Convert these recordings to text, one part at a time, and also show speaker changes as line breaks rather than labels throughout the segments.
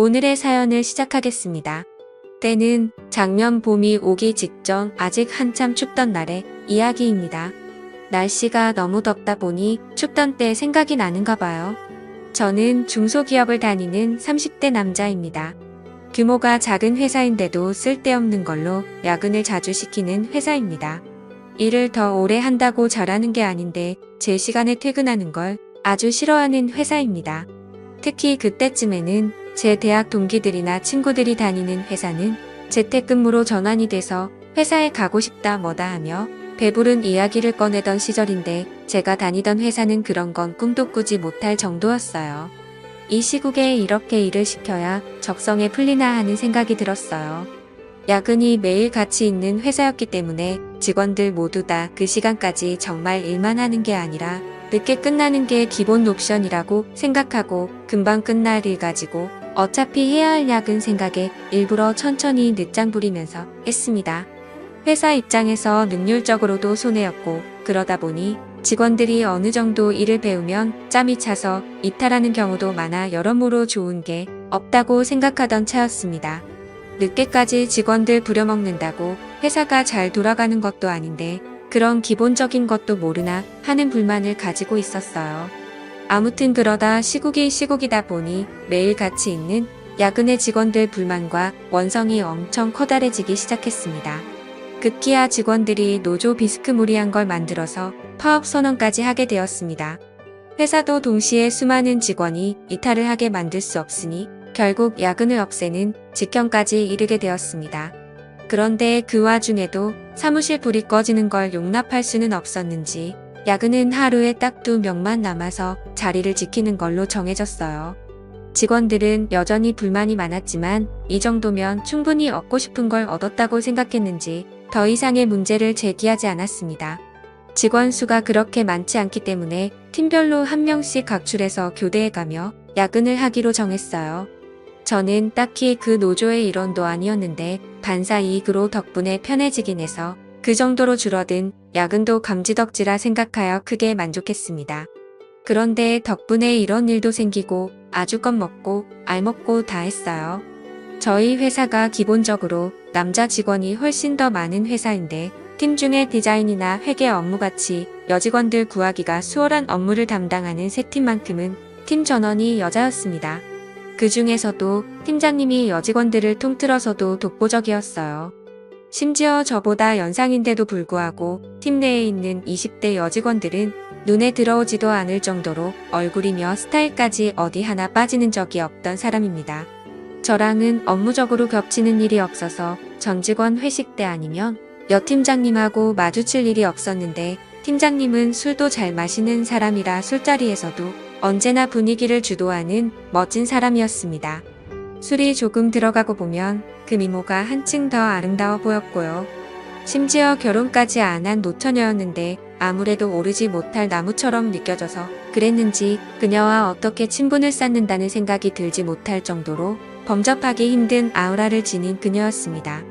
오늘의 사연을 시작하겠습니다. 때는 작년 봄이 오기 직전 아직 한참 춥던 날의 이야기입니다. 날씨가 너무 덥다 보니 춥던 때 생각이 나는가 봐요. 저는 중소기업을 다니는 30대 남자입니다. 규모가 작은 회사인데도 쓸데없는 걸로 야근을 자주 시키는 회사입니다. 일을 더 오래 한다고 잘하는 게 아닌데 제 시간에 퇴근하는 걸 아주 싫어하는 회사입니다. 특히 그때쯤에는 제 대학 동기들이나 친구들이 다니는 회사는 재택근무로 전환이 돼서 회사에 가고 싶다 뭐다 하며 배부른 이야기를 꺼내던 시절인데 제가 다니던 회사는 그런 건 꿈도 꾸지 못할 정도였어요. 이 시국에 이렇게 일을 시켜야 적성에 풀리나 하는 생각이 들었어요. 야근이 매일 같이 있는 회사였기 때문에 직원들 모두 다 그 시간까지 정말 일만 하는 게 아니라 늦게 끝나는 게 기본 옵션이라고 생각하고 금방 끝날 일 가지고 어차피 해야 할 야근 생각에 일부러 천천히 늦장 부리면서 했습니다. 회사 입장에서 능률적으로도 손해였고 그러다 보니 직원들이 어느 정도 일을 배우면 짬이 차서 이탈하는 경우도 많아 여러모로 좋은 게 없다고 생각하던 차였습니다. 늦게까지 직원들 부려먹는다고 회사가 잘 돌아가는 것도 아닌데 그런 기본적인 것도 모르나 하는 불만을 가지고 있었어요. 아무튼 그러다 시국이다 보니 매일 같이 있는 야근의 직원들 불만과 원성이 엄청 커다래지기 시작했습니다. 급기야 직원들이 노조 비스크무리한 걸 만들어서 파업 선언까지 하게 되었습니다. 회사도 동시에 수많은 직원이 이탈을 하게 만들 수 없으니 결국 야근을 없애는 직형까지 이르게 되었습니다. 그런데 그 와중에도 사무실 불이 꺼지는 걸 용납할 수는 없었는지 야근은 하루에 딱 2명만 남아서 자리를 지키는 걸로 정해졌어요. 직원들은 여전히 불만이 많았지만 이 정도면 충분히 얻고 싶은 걸 얻었다고 생각했는지 더 이상의 문제를 제기하지 않았습니다. 직원 수가 그렇게 많지 않기 때문에 팀별로 한 명씩 각출해서 교대해 가며 야근을 하기로 정했어요. 저는 딱히 그 노조의 일원도 아니었는데 반사 이익으로 덕분에 편해지긴 해서 그 정도로 줄어든 야근도 감지덕지라 생각하여 크게 만족했습니다. 그런데 덕분에 이런 일도 생기고 아주 겁먹고 알먹고 다 했어요. 저희 회사가 기본적으로 남자 직원이 훨씬 더 많은 회사인데 팀 중에 디자인이나 회계 업무같이 여직원들 구하기가 수월한 업무를 담당하는 세 팀만큼은 팀 전원이 여자였습니다. 그 중에서도 팀장님이 여직원들을 통틀어서도 독보적이었어요. 심지어 저보다 연상인데도 불구하고 팀 내에 있는 20대 여직원들은 눈에 들어오지도 않을 정도로 얼굴이며 스타일까지 어디 하나 빠지는 적이 없던 사람입니다. 저랑은 업무적으로 겹치는 일이 없어서 전 직원 회식 때 아니면 여 팀장님하고 마주칠 일이 없었는데 팀장님은 술도 잘 마시는 사람이라 술자리에서도 언제나 분위기를 주도하는 멋진 사람이었습니다. 술이 조금 들어가고 보면 그 미모가 한층 더 아름다워 보였고요. 심지어 결혼까지 안 한 노처녀였는데 아무래도 오르지 못할 나무처럼 느껴져서 그랬는지 그녀와 어떻게 친분을 쌓는다는 생각이 들지 못할 정도로 범접하기 힘든 아우라를 지닌 그녀였습니다.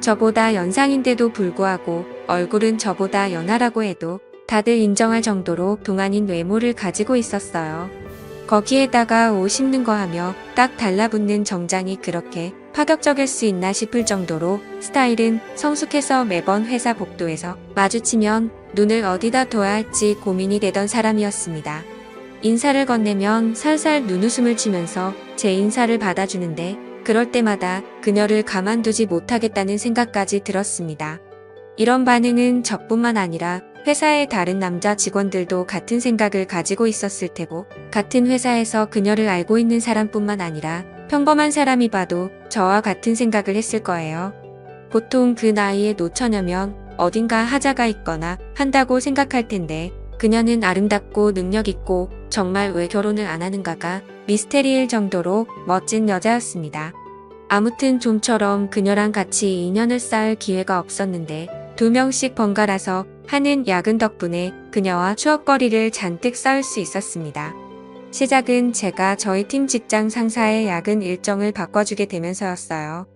저보다 연상인데도 불구하고 얼굴은 저보다 연하라고 해도 다들 인정할 정도로 동안인 외모를 가지고 있었어요. 거기에다가 옷 입는 거 하며 딱 달라붙는 정장이 그렇게 파격적일 수 있나 싶을 정도로 스타일은 성숙해서 매번 회사 복도에서 마주치면 눈을 어디다 둬야 할지 고민이 되던 사람이었습니다. 인사를 건네면 살살 눈웃음을 치면서 제 인사를 받아주는데 그럴 때마다 그녀를 가만두지 못하겠다는 생각까지 들었습니다. 이런 반응은 저뿐만 아니라 회사의 다른 남자 직원들도 같은 생각을 가지고 있었을 테고 같은 회사에서 그녀를 알고 있는 사람뿐만 아니라 평범한 사람이 봐도 저와 같은 생각을 했을 거예요. 보통 그 나이에 노처녀면 어딘가 하자가 있거나 한다고 생각할 텐데 그녀는 아름답고 능력 있고 정말 왜 결혼을 안 하는가가 미스테리일 정도로 멋진 여자였습니다. 아무튼 좀처럼 그녀랑 같이 인연을 쌓을 기회가 없었는데 2명씩 번갈아서 하는 야근 덕분에 그녀와 추억거리를 잔뜩 쌓을 수 있었습니다. 시작은 제가 저희 팀 직장 상사의 야근 일정을 바꿔주게 되면서였어요.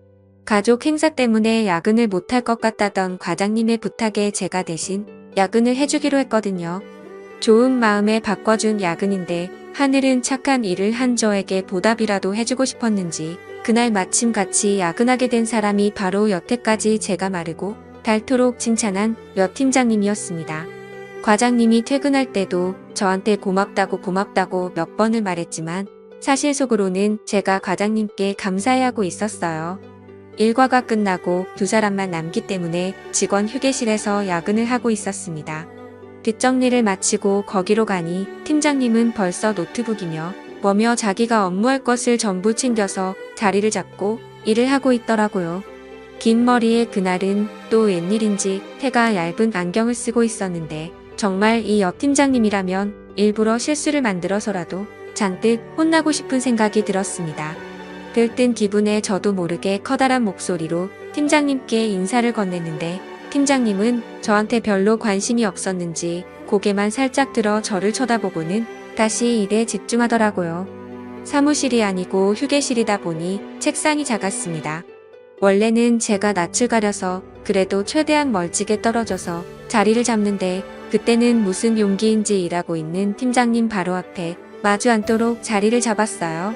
가족 행사 때문에 야근을 못할 것 같다던 과장님의 부탁에 제가 대신 야근을 해주기로 했거든요. 좋은 마음에 바꿔준 야근인데 하늘은 착한 일을 한 저에게 보답이라도 해주고 싶었는지 그날 마침 같이 야근하게 된 사람이 바로 여태까지 제가 마르고 닳도록 칭찬한 여 팀장님이었습니다. 과장님이 퇴근할 때도 저한테 고맙다고 몇 번을 말했지만 사실 속으로는 제가 과장님께 감사해하고 있었어요. 일과가 끝나고 두 사람만 남기 때문에 직원 휴게실에서 야근을 하고 있었습니다. 뒷정리를 마치고 거기로 가니 팀장님은 벌써 노트북이며 뭐며 자기가 업무할 것을 전부 챙겨서 자리를 잡고 일을 하고 있더라고요. 긴 머리에 그날은 또 웬일인지 태가 얇은 안경을 쓰고 있었는데 정말 이 옆 팀장님이라면 일부러 실수를 만들어서라도 잔뜩 혼나고 싶은 생각이 들었습니다. 들뜬 기분에 저도 모르게 커다란 목소리로 팀장님께 인사를 건넸는데 팀장님은 저한테 별로 관심이 없었는지 고개만 살짝 들어 저를 쳐다보고는 다시 일에 집중하더라고요. 사무실이 아니고 휴게실이다 보니 책상이 작았습니다. 원래는 제가 낯을 가려서 그래도 최대한 멀찍이 떨어져서 자리를 잡는데 그때는 무슨 용기인지 일하고 있는 팀장님 바로 앞에 마주 앉도록 자리를 잡았어요.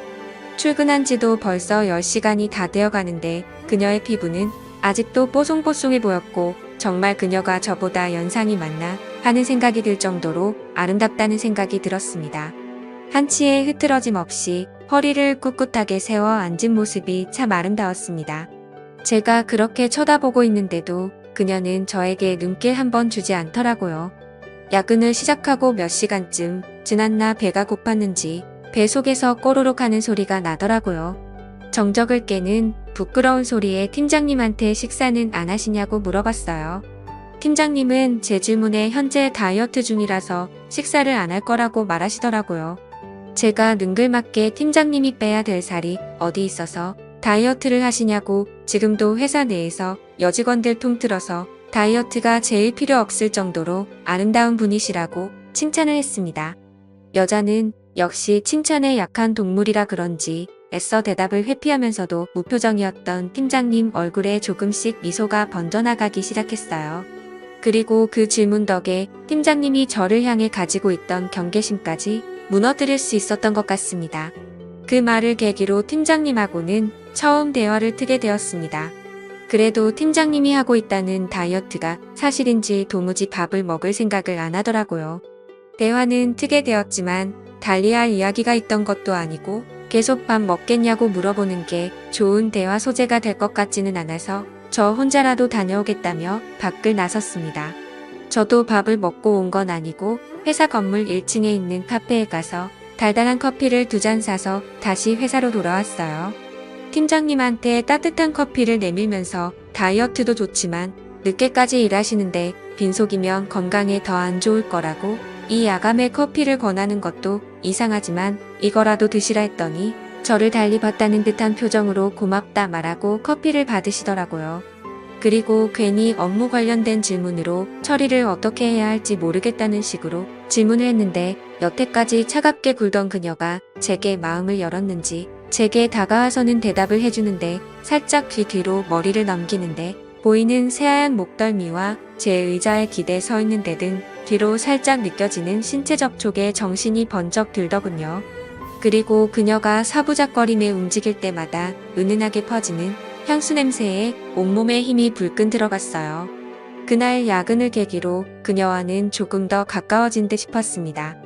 출근한 지도 벌써 10시간이 다 되어 가는데 그녀의 피부는 아직도 뽀송뽀송해 보였고 정말 그녀가 저보다 연상이 많나 하는 생각이 들 정도로 아름답다는 생각이 들었습니다. 한치의 흐트러짐 없이 허리를 꿋꿋하게 세워 앉은 모습이 참 아름다웠습니다. 제가 그렇게 쳐다보고 있는데도 그녀는 저에게 눈길 한번 주지 않더라고요. 야근을 시작하고 몇 시간쯤 지났나 배가 고팠는지 배 속에서 꼬르륵 하는 소리가 나더라고요. 정적을 깨는 부끄러운 소리에 팀장님한테 식사는 안 하시냐고 물어봤어요. 팀장님은 제 질문에 현재 다이어트 중이라서 식사를 안 할 거라고 말하시더라고요. 제가 능글맞게 팀장님이 빼야 될 살이 어디 있어서 다이어트를 하시냐고 지금도 회사 내에서 여직원들 통틀어서 다이어트가 제일 필요 없을 정도로 아름다운 분이시라고 칭찬을 했습니다. 여자는 역시 칭찬에 약한 동물이라 그런지 애써 대답을 회피하면서도 무표정이었던 팀장님 얼굴에 조금씩 미소가 번져나가기 시작했어요. 그리고 그 질문 덕에 팀장님이 저를 향해 가지고 있던 경계심까지 무너뜨릴 수 있었던 것 같습니다. 그 말을 계기로 팀장님하고는 처음 대화를 트게 되었습니다. 그래도 팀장님이 하고 있다는 다이어트가 사실인지 도무지 밥을 먹을 생각을 안 하더라고요. 대화는 트게 되었지만 달리할 이야기가 있던 것도 아니고 계속 밥 먹겠냐고 물어보는 게 좋은 대화 소재가 될 것 같지는 않아서 저 혼자라도 다녀오겠다며 밖을 나섰습니다. 저도 밥을 먹고 온 건 아니고 회사 건물 1층에 있는 카페에 가서 달달한 커피를 2잔 사서 다시 회사로 돌아왔어요. 팀장님한테 따뜻한 커피를 내밀면서 다이어트도 좋지만 늦게까지 일하시는데 빈속이면 건강에 더 안 좋을 거라고 이 야감에 커피를 권하는 것도 이상하지만 이거라도 드시라 했더니 저를 달리 봤다는 듯한 표정으로 고맙다 말하고 커피를 받으시더라고요. 그리고 괜히 업무 관련된 질문으로 처리를 어떻게 해야 할지 모르겠다는 식으로 질문을 했는데 여태까지 차갑게 굴던 그녀가 제게 마음을 열었는지 제게 다가와서는 대답을 해주는데 살짝 귀 뒤로 머리를 넘기는데 보이는 새하얀 목덜미와 제 의자에 기대 서 있는 데 등 뒤로 살짝 느껴지는 신체 접촉에 정신이 번쩍 들더군요. 그리고 그녀가 사부작거림에 움직일 때마다 은은하게 퍼지는 향수 냄새에 온몸에 힘이 불끈 들어갔어요. 그날 야근을 계기로 그녀와는 조금 더 가까워진 듯 싶었습니다.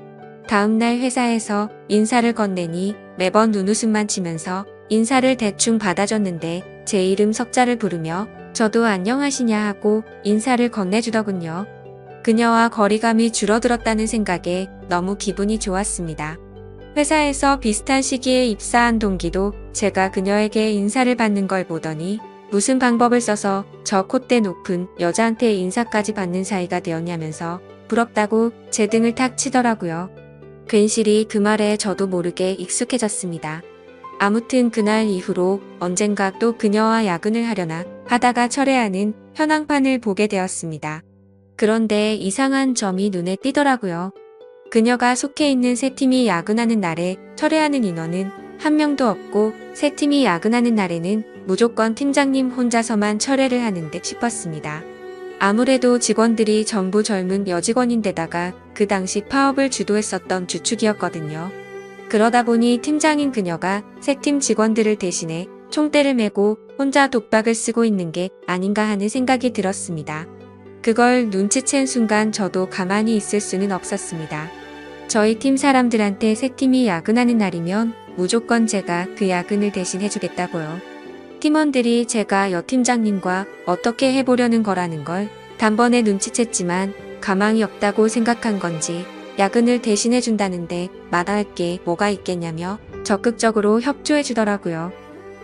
다음날 회사에서 인사를 건네니 매번 눈웃음만 치면서 인사를 대충 받아줬는데 제 이름 석자를 부르며 저도 안녕하시냐 하고 인사를 건네주더군요. 그녀와 거리감이 줄어들었다는 생각에 너무 기분이 좋았습니다. 회사에서 비슷한 시기에 입사한 동기도 제가 그녀에게 인사를 받는 걸 보더니 무슨 방법을 써서 저 콧대 높은 여자한테 인사까지 받는 사이가 되었냐면서 부럽다고 제 등을 탁 치더라고요. 괜시리 그 말에 저도 모르게 익숙해졌습니다. 아무튼 그날 이후로 언젠가 또 그녀와 야근을 하려나 하다가 철회하는 현황판을 보게 되었습니다. 그런데 이상한 점이 눈에 띄더라고요. 그녀가 속해 있는 세 팀이 야근하는 날에 철회하는 인원은 한 명도 없고 세 팀이 야근하는 날에는 무조건 팀장님 혼자서만 철회를 하는 듯 싶었습니다. 아무래도 직원들이 전부 젊은 여직원인데다가 그 당시 파업을 주도했었던 주축이었거든요. 그러다 보니 팀장인 그녀가 새 팀 직원들을 대신해 총대를 메고 혼자 독박을 쓰고 있는 게 아닌가 하는 생각이 들었습니다. 그걸 눈치챈 순간 저도 가만히 있을 수는 없었습니다. 저희 팀 사람들한테 새 팀이 야근하는 날이면 무조건 제가 그 야근을 대신 해주겠다고요. 팀원들이 제가 여 팀장님과 어떻게 해보려는 거라는 걸 단번에 눈치챘지만 가망이 없다고 생각한 건지 야근을 대신해준다는데 마다할 게 뭐가 있겠냐며 적극적으로 협조해주더라고요.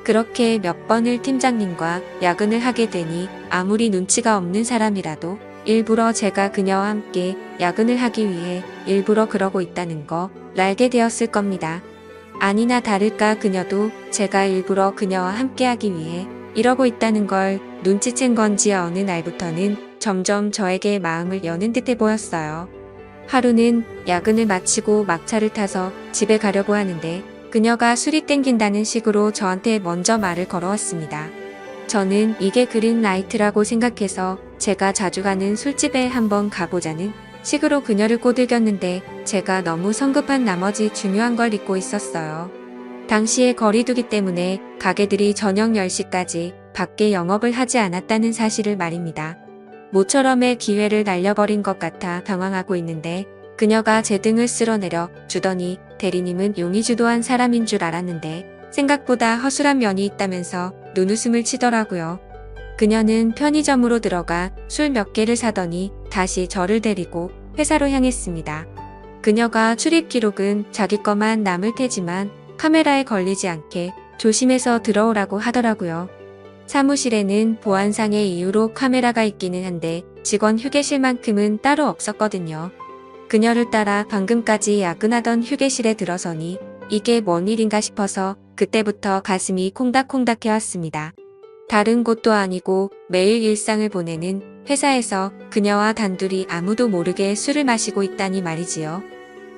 그렇게 몇 번을 팀장님과 야근을 하게 되니 아무리 눈치가 없는 사람이라도 일부러 제가 그녀와 함께 야근을 하기 위해 일부러 그러고 있다는 걸 알게 되었을 겁니다. 아니나 다를까 그녀도 제가 일부러 그녀와 함께 하기 위해 이러고 있다는 걸 눈치챈 건지 어느 날부터는 점점 저에게 마음을 여는 듯해 보였어요. 하루는 야근을 마치고 막차를 타서 집에 가려고 하는데 그녀가 술이 땡긴다는 식으로 저한테 먼저 말을 걸어왔습니다. 저는 이게 그린라이트라고 생각해서 제가 자주 가는 술집에 한번 가보자는 식으로 그녀를 꼬들겼는데 제가 너무 성급한 나머지 중요한 걸 잊고 있었어요. 당시에 거리두기 때문에 가게들이 저녁 10시까지 밖에 영업을 하지 않았다는 사실을 말입니다. 모처럼의 기회를 날려버린 것 같아 당황하고 있는데 그녀가 제 등을 쓸어내려 주더니 대리님은 용의주도한 사람인 줄 알았는데 생각보다 허술한 면이 있다면서 눈웃음을 치더라고요. 그녀는 편의점으로 들어가 술 몇 개를 사더니 다시 저를 데리고 회사로 향했습니다. 그녀가 출입 기록은 자기 것만 남을 테지만 카메라에 걸리지 않게 조심해서 들어오라고 하더라고요. 사무실에는 보안상의 이유로 카메라가 있기는 한데 직원 휴게실만큼은 따로 없었거든요. 그녀를 따라 방금까지 야근하던 휴게실에 들어서니 이게 뭔 일인가 싶어서 그때부터 가슴이 콩닥콩닥 해왔습니다. 다른 곳도 아니고 매일 일상을 보내는 회사에서 그녀와 단둘이 아무도 모르게 술을 마시고 있다니 말이지요.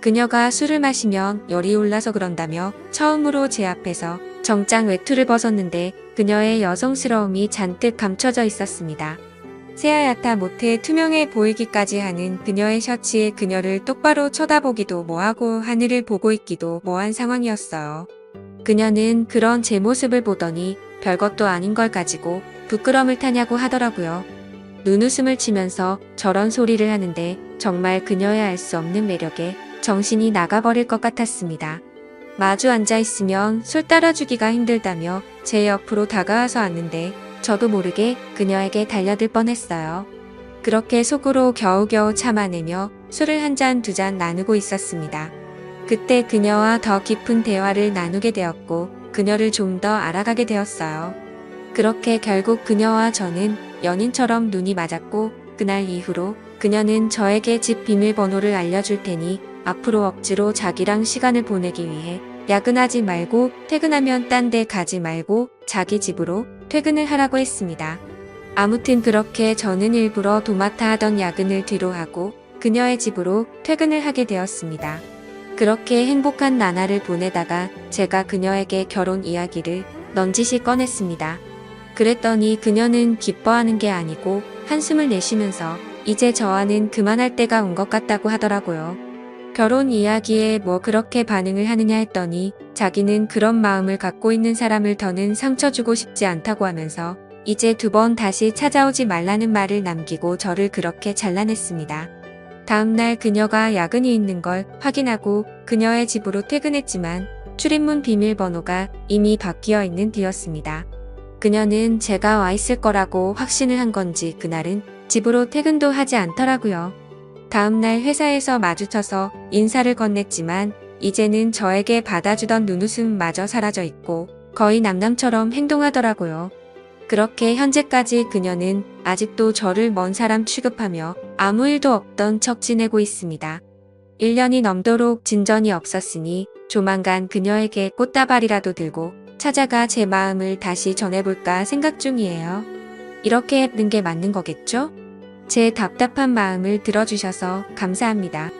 그녀가 술을 마시면 열이 올라서 그런다며 처음으로 제 앞에서 정장 외투를 벗었는데 그녀의 여성스러움이 잔뜩 감춰져 있었습니다. 새하얗다 못해 투명해 보이기까지 하는 그녀의 셔츠에 그녀를 똑바로 쳐다보기도 뭐하고 하늘을 보고 있기도 뭐한 상황이었어요. 그녀는 그런 제 모습을 보더니 별것도 아닌 걸 가지고 부끄럼을 타냐고 하더라고요. 눈웃음을 치면서 저런 소리를 하는데 정말 그녀의 알 수 없는 매력에 정신이 나가버릴 것 같았습니다. 마주 앉아있으면 술 따라주기가 힘들다며 제 옆으로 다가와서 앉는데 저도 모르게 그녀에게 달려들 뻔했어요. 그렇게 속으로 겨우겨우 참아내며 술을 한 잔 두 잔 나누고 있었습니다. 그때 그녀와 더 깊은 대화를 나누게 되었고 그녀를 좀 더 알아가게 되었어요. 그렇게 결국 그녀와 저는 연인처럼 눈이 맞았고 그날 이후로 그녀는 저에게 집 비밀번호를 알려줄 테니 앞으로 억지로 자기랑 시간을 보내기 위해 야근하지 말고 퇴근하면 딴 데 가지 말고 자기 집으로 퇴근을 하라고 했습니다. 아무튼 그렇게 저는 일부러 도맡아 하던 야근을 뒤로 하고 그녀의 집으로 퇴근을 하게 되었습니다. 그렇게 행복한 나날을 보내다가 제가 그녀에게 결혼 이야기를 넌지시 꺼냈습니다. 그랬더니 그녀는 기뻐하는 게 아니고 한숨을 내쉬면서 이제 저와는 그만할 때가 온 것 같다고 하더라고요. 결혼 이야기에 뭐 그렇게 반응을 하느냐 했더니 자기는 그런 마음을 갖고 있는 사람을 더는 상처 주고 싶지 않다고 하면서 이제 2번 다시 찾아오지 말라는 말을 남기고 저를 그렇게 잘라냈습니다. 다음날 그녀가 야근이 있는 걸 확인하고 그녀의 집으로 퇴근했지만 출입문 비밀번호가 이미 바뀌어 있는 뒤였습니다. 그녀는 제가 와 있을 거라고 확신을 한 건지 그날은 집으로 퇴근도 하지 않더라고요. 다음날 회사에서 마주쳐서 인사를 건넸지만 이제는 저에게 받아주던 눈웃음마저 사라져 있고 거의 남남처럼 행동하더라고요. 그렇게 현재까지 그녀는 아직도 저를 먼 사람 취급하며 아무 일도 없던 척 지내고 있습니다. 1년이 넘도록 진전이 없었으니 조만간 그녀에게 꽃다발이라도 들고 찾아가 제 마음을 다시 전해볼까 생각 중이에요. 이렇게 하는 게 맞는 거겠죠? 제 답답한 마음을 들어주셔서 감사합니다.